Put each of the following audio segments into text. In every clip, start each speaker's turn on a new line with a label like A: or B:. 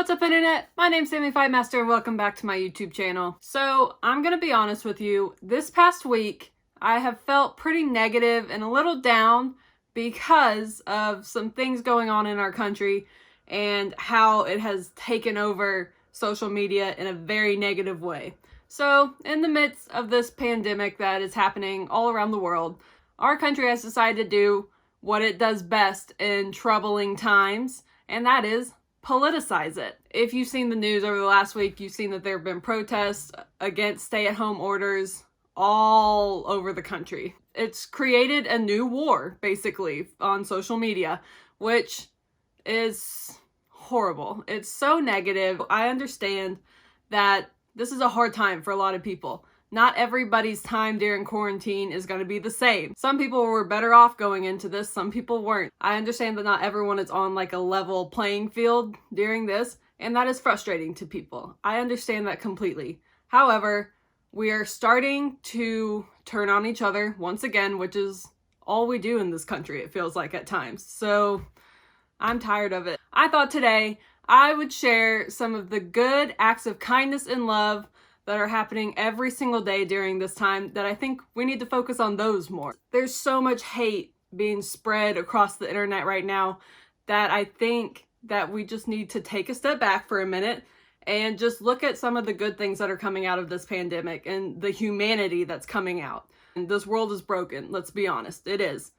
A: What's up, internet? My name's Sammy Master and welcome back to my YouTube channel. So I'm gonna be honest with you, this past week I have felt pretty negative and a little down because of some things going on in our country and how it has taken over social media in a very negative way. So in the midst of this pandemic that is happening all around the world, our country has decided to do what it does best in troubling times, and that is politicize it. If you've seen the news over the last week, you've seen that there have been protests against stay-at-home orders all over the country. It's created a new war, basically, on social media, which is horrible. It's so negative. I understand that this is a hard time for a lot of people. Not everybody's time during quarantine is going to be the same. Some people were better off going into this, some people weren't. I understand that not everyone is on like a level playing field during this, and that is frustrating to people. I understand that completely. However, we are starting to turn on each other once again, which is all we do in this country, it feels like at times. So I'm tired of it. I thought today I would share some of the good acts of kindness and love that are happening every single day during this time that I think we need to focus on those more. There's so much hate being spread across the internet right now that I think that we just need to take a step back for a minute and just look at some of the good things that are coming out of this pandemic and the humanity that's coming out. And this world is broken, let's be honest, it is.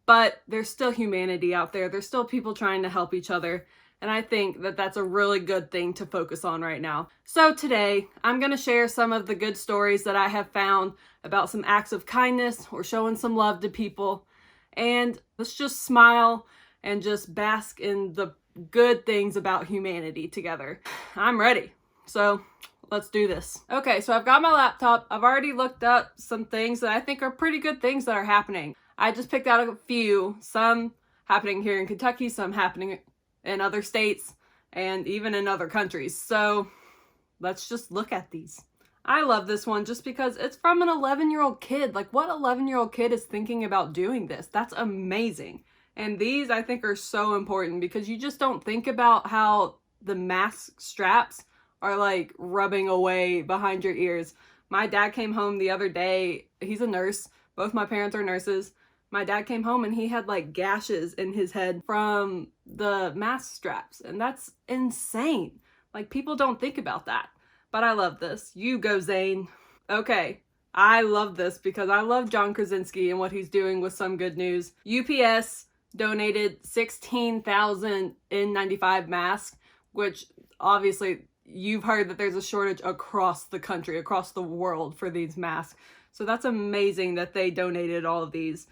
A: But there's still humanity out there. There's still people trying to help each other. And I think that that's a really good thing to focus on right now. So today, I'm going to share some of the good stories that I have found about some acts of kindness or showing some love to people. And let's just smile and just bask in the good things about humanity together. I'm ready. So let's do this. Okay, so I've got my laptop. I've already looked up some things that I think are pretty good things that are happening. I just picked out a few, some happening here in Kentucky, some happening in other states, and even in other countries. So let's just look at these. I love this one just because it's from an 11-year-old kid. Like, what 11-year-old kid is thinking about doing this? That's amazing. And these I think are so important because you just don't think about how the mask straps are like rubbing away behind your ears. My dad came home the other day. He's a nurse. Both my parents are nurses. My dad came home and he had like gashes in his head from the mask straps, and that's insane. Like, people don't think about that. But I love this. You go, Zane. Okay, I love this because I love John Krasinski and what he's doing with some good news. UPS donated 16,000 N95 masks, which obviously you've heard that there's a shortage across the country, across the world for these masks. So that's amazing that they donated all of these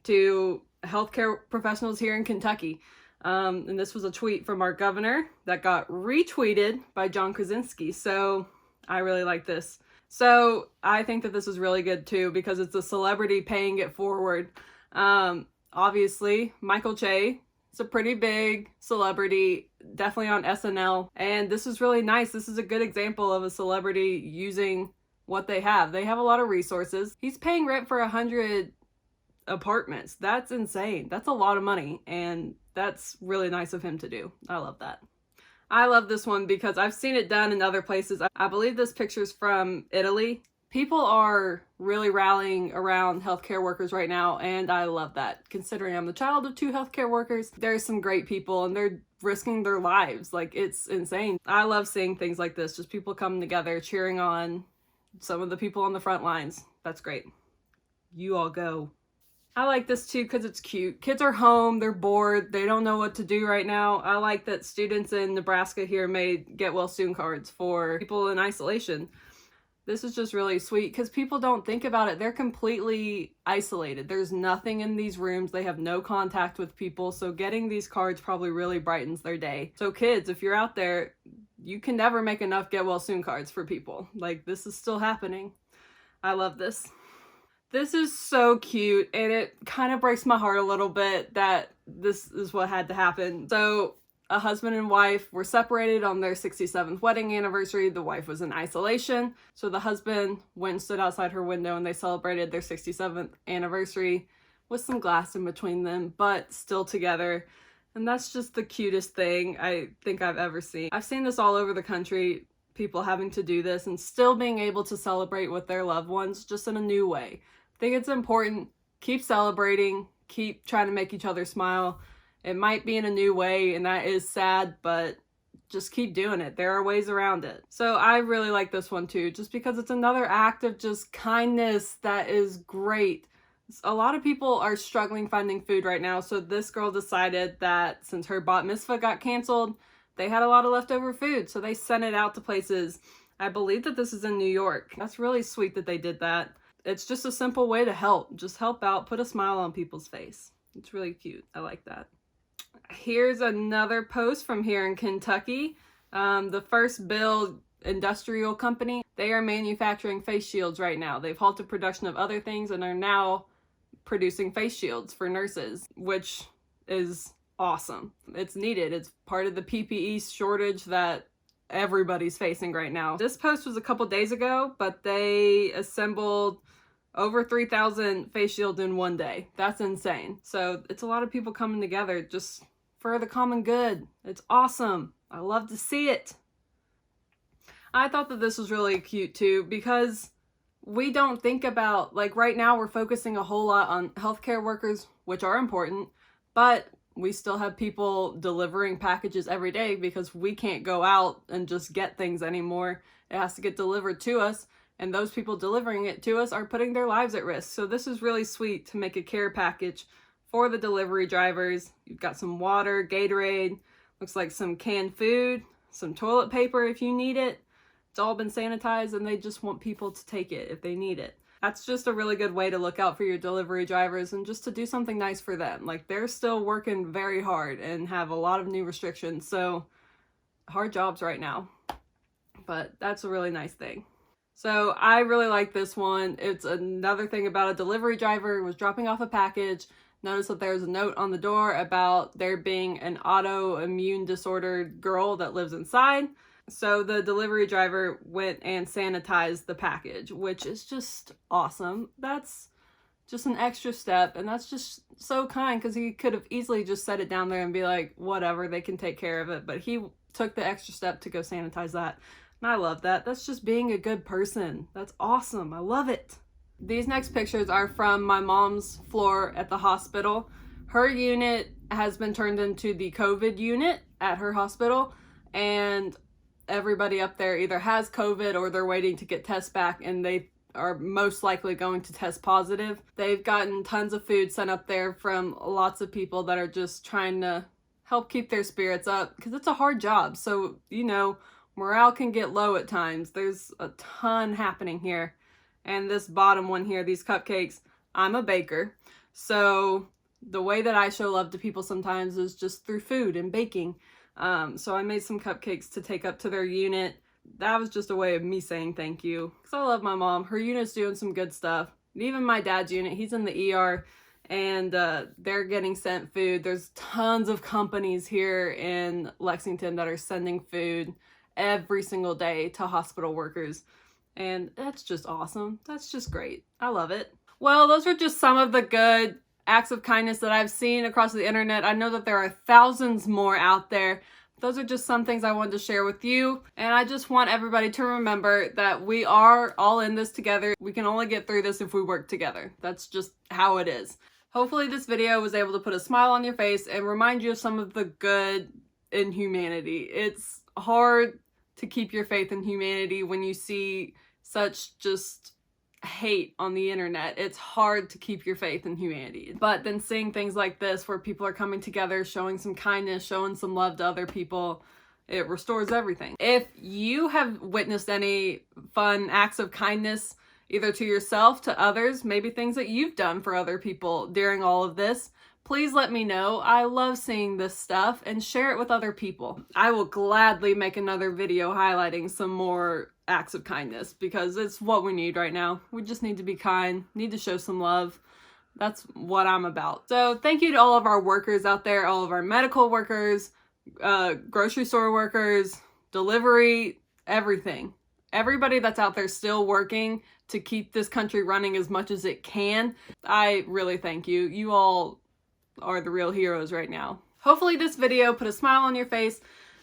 A: to healthcare professionals here in Kentucky. And this was a tweet from our governor that got retweeted by John Krasinski. So I really like this. So I think that this is really good too because it's a celebrity paying it forward. Obviously, Michael Che is a pretty big celebrity, definitely on SNL. And this is really nice. This is a good example of a celebrity using what they have. They have a lot of resources. He's paying rent for 100 apartments. That's insane. That's a lot of money, and that's really nice of him to do. I love that. I love this one because I've seen it done in other places. I believe this picture's from Italy. People are really rallying around healthcare workers right now, and I love that. Considering I'm the child of 2 healthcare workers, there's some great people and they're risking their lives. Like, it's insane. I love seeing things like this, just people coming together, cheering on some of the people on the front lines. That's great. You all go. I like this too because it's cute. Kids are home, they're bored, they don't know what to do right now. I like that students in Nebraska here made get well soon cards for people in isolation. This is just really sweet because people don't think about it. They're completely isolated. There's nothing in these rooms. They have no contact with people. So getting these cards probably really brightens their day. So kids, if you're out there, you can never make enough get well soon cards for people. Like, this is still happening. I love this. This is so cute, and it kind of breaks my heart a little bit that this is what had to happen. So a husband and wife were separated on their 67th wedding anniversary. The wife was in isolation. So the husband went and stood outside her window and they celebrated their 67th anniversary with some glass in between them, but still together. And that's just the cutest thing I think I've ever seen. I've seen this all over the country, people having to do this and still being able to celebrate with their loved ones just in a new way. I think it's important. Keep celebrating, keep trying to make each other smile. It might be in a new way, and that is sad, but just keep doing it. There are ways around it. So I really like this one too, just because it's another act of just kindness that is great. A lot of people are struggling finding food right now, so this girl decided that since her bat mitzvah got canceled, they had a lot of leftover food, so they sent it out to places. I believe that this is in New York. That's really sweet that they did that. It's just a simple way to help. Just help out, put a smile on people's face. It's really cute. I like that. Here's another post from here in Kentucky. The First Bill Industrial Company, they are manufacturing face shields right now. They've halted production of other things and are now producing face shields for nurses, which is awesome. It's needed. It's part of the PPE shortage that everybody's facing right now. This post was a couple days ago, but they assembled over 3,000 face shields in one day. That's insane. So it's a lot of people coming together just for the common good. It's awesome. I love to see it. I thought that this was really cute too, because we don't think about, like right now we're focusing a whole lot on healthcare workers, which are important, but we still have people delivering packages every day because we can't go out and just get things anymore. It has to get delivered to us, and those people delivering it to us are putting their lives at risk. So this is really sweet to make a care package for the delivery drivers. You've got some water, Gatorade, looks like some canned food, some toilet paper if you need it. It's all been sanitized, and they just want people to take it if they need it. That's just a really good way to look out for your delivery drivers and just to do something nice for them. Like, they're still working very hard and have a lot of new restrictions, so hard jobs right now. But that's a really nice thing. So I really like this one. It's another thing about a delivery driver who was dropping off a package. Notice that there's a note on the door about there being an autoimmune disordered girl that lives inside. So the delivery driver went and sanitized the package, which is just awesome. That's just an extra step, and that's just so kind, because he could have easily just set it down there and be like, whatever, they can take care of it. But he took the extra step to go sanitize that. And I love that. That's just being a good person. That's awesome. I love it. These next pictures are from my mom's floor at the hospital. Her unit has been turned into the COVID unit at her hospital, and everybody up there either has COVID or they're waiting to get tests back, and they are most likely going to test positive. They've gotten tons of food sent up there from lots of people that are just trying to help keep their spirits up, because it's a hard job. So, you know, morale can get low at times. There's a ton happening here. And this bottom one here, these cupcakes, I'm a baker. So the way that I show love to people sometimes is just through food and baking. So I made some cupcakes to take up to their unit. That was just a way of me saying thank you, because I love my mom. Her unit's doing some good stuff. And even my dad's unit, he's in the ER, and they're getting sent food. There's tons of companies here in Lexington that are sending food every single day to hospital workers. And that's just awesome. That's just great. I love it. Well, those are just some of the good acts of kindness that I've seen across the internet. I know that there are thousands more out there. Those are just some things I wanted to share with you. And I just want everybody to remember that we are all in this together. We can only get through this if we work together. That's just how it is. Hopefully this video was able to put a smile on your face and remind you of some of the good in humanity. It's hard to keep your faith in humanity when you see such just hate on the internet. It's hard to keep your faith in humanity. But then seeing things like this where people are coming together, showing some kindness, showing some love to other people, it restores everything. If you have witnessed any fun acts of kindness, either to yourself, to others, maybe things that you've done for other people during all of this, please let me know. I love seeing this stuff, and share it with other people. I will gladly make another video highlighting some more acts of kindness, because it's what we need right now. We just need to be kind, need to show some love. That's what I'm about. So thank you to all of our workers out there, all of our medical workers, grocery store workers, delivery, everything. Everybody that's out there still working to keep this country running as much as it can. I really thank you. You all are the real heroes right now. Hopefully this video put a smile on your face.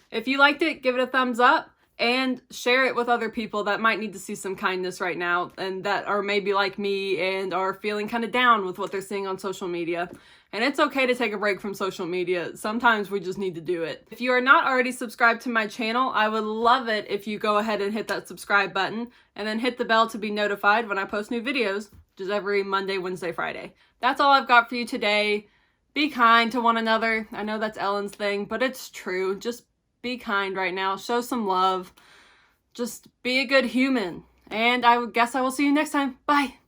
A: If you liked it, give it a thumbs up and share it with other people that might need to see some kindness right now and that are maybe like me and are feeling kind of down with what they're seeing on social media. And it's okay to take a break from social media. Sometimes we just need to do it. If you are not already subscribed to my channel, I would love it if you go ahead and hit that subscribe button and then hit the bell to be notified when I post new videos, which is every Monday, Wednesday, Friday. That's all I've got for you today. Be kind to one another. I know that's Ellen's thing, but it's true. Just be kind right now. Show some love. Just be a good human. And I guess I will see you next time. Bye.